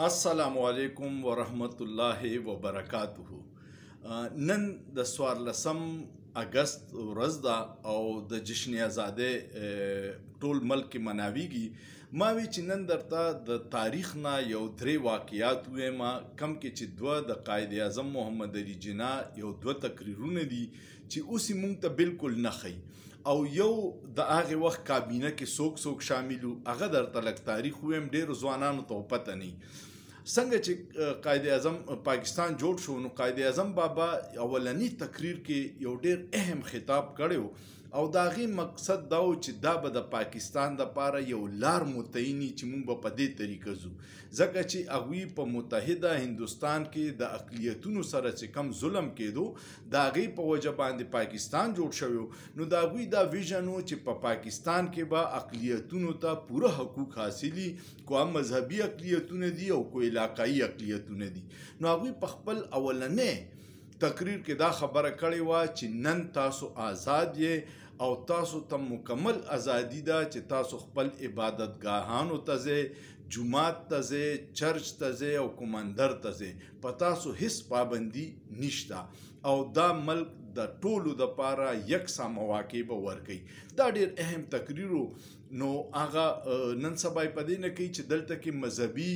السلام علیکم ورحمت الله وبرکاته. نن د 14 اگست ورځ ده او د جشن ازادۍ ټول ملک کې مناویږي. ما وی چې نن درته د تاریخ نه یو درې واقعیات وایم کم کې چې دوه د قائد اعظم محمد علي جناح یو دوه تقریرونه دي چې اوس موږ ته بالکل نه ښیي او یو د هغه وخت کابینه کې څوک شامل وو هغه درته لږ تاریخ وایم ډېرو ځوانانو ته پته نه څنګه چې قائد اعظم پاکستان جوړ شو نو قائد اعظم بابا اولنی تقریر کې یو ډېر اهم خطاب کړو او د هغې مقصد دا و چې دا به د پاکستان دپاره یو لار متعیني چې موږ به په دې طریقه ځو ځکه چې هغوی په متحده هندوستان کې د اقلیتونو سره چې کم ظلم کېدو د هغې په وجه باندې پاکستان جوړ شوی نو د هغوی دا ویژن و چې په پاکستان کې به اقلیتونو ته پوره حقوق حاصلي کو مذهبي اقلیتونه دي او کو علاقايي اقلیتونه دي نو هغوی په خپل اولنې تقریر کې دا خبره کړې وه چې نن تاسو آزاد یې او تاسو ته مکمل ازادي ده چې تاسو خپل عبادتګاهانو ته ځئ جومات ته ځئ چرچ ته ځئ او کومندر ته ځئ په تاسو هیڅ پابندي نشته او دا ملک د ټولو دپاره یکسا مواقع به ورکوي دا ډېر اهم تقریر و نو هغه نن سبا یې په دې نه کوي چې دلته کې مذهبي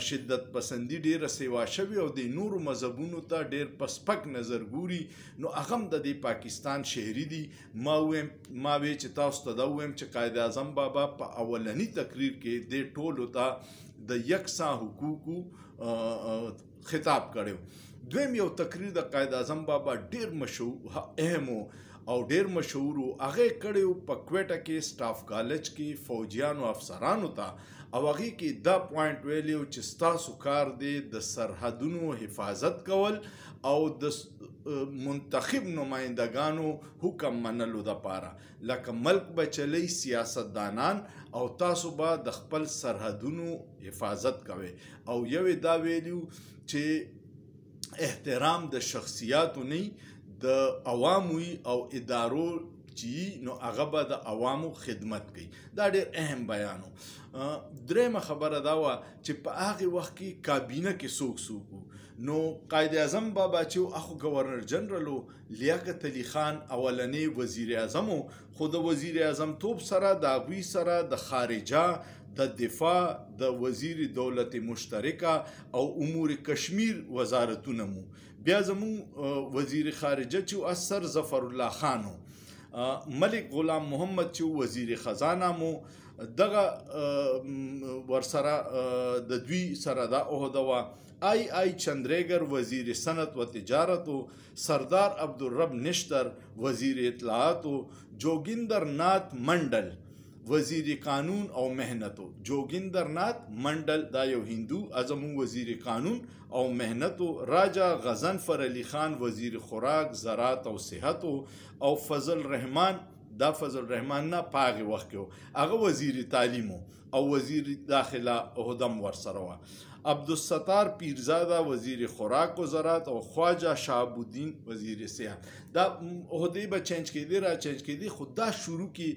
شدت پسندي ډېره سیوا شوې او د نورو مذهبونو ته ډېر په سپک نظر ګوري نو هغه هم د دې پاکستان شهري دي ما وی چې تاسو ته دا ووایم چې قائد اعظم بابا په اولني تقریر کې دې ټولو ته د یکسا حقوقو خطاب کړی دویم یو تقریر د قائد اعظم بابا ډېر مشهور اهم او ډېر مشهور و هغه کړی و په کویټه کې سټاف کالج کې فوجیانو افسرانو ته او هغې کې دا پوینټ ویلی و چې ستاسو کار دی د سرحدونو حفاظت کول او د منتخب نمایندګانو حکم منلو دپاره لکه ملک به چلی سیاستدانان او تاسو به د خپل سرحدونو حفاظت کوئ او یوې دا ویلي چې احترام د شخصیاتو نه د عوامو او ادارو چې نو هغه به د عوامو خدمت کوي دا ډېر اهم بیان و درېیمه خبره دا وه چې په هغې وخت کې کابینه کې څوک وو نو قائد اعظم بابا چې اخو ګورنر جنرال و لیاقت علي خان اولنی وزیر اعظم و خو د وزیر اعظم توب سره د هغوی سره د خارجه د دفاع د وزیر دولت مشترکه او امور کشمیر وزارتونه مو بیا زمون وزیر خارجه چې اسر ظفر الله خان ملک غلام محمد چې وزیر خزانه مو دغه ورسره د دوی سره دا عہده وه آی چندریگر وزیر صنعت و تجارت و سردار عبدالرب نشتر وزیر اطلاعات و جوگیندر ناتھ منڈل وزیر قانون او محنت و جوگیندر ناتھ منڈل دا یو هندو ازمون وزیر قانون او محنت و راجا غضنفر علی خان وزیر خوراک زراعت او صحت او فضل رحمان دا فضل رحمان نه په هغې وخت کې هغه وزیر تعلیم او وزیر داخله عہدم ورسره وه عبدالستار پیرزاده وزیر خوراک و زراعت او خواجه شهاب الدین وزیر صحت دا عہدې به چینج کېدې را چینج کېدې خو دا شروع کې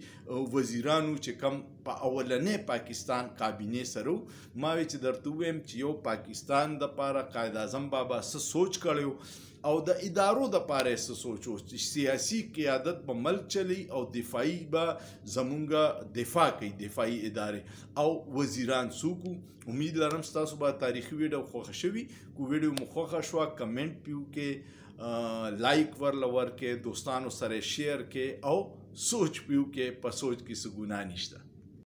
وزیرانو چې کم په اولنۍ پاکستان کابینې سره ما وی چې درته ووایم چې یو پاکستان دپاره قائد اعظم بابا څه سوچ کړی او د ادارو دپاره یې څه سوچ و چې سیاسي قیادت به ملک چلی او دفاعي به زمونږ دفاع کوي دفاعي ادارې او وزیران څوک امید لرم ستاسو به تاریخي ویډیو خوښه شوي کو ویډیو مو خوښه شوه کمنټ پیو کې لایک ورله ورکې دوستانو سره شیر کې او سوچ پیو کې په سوچ کې څه ګناه نشته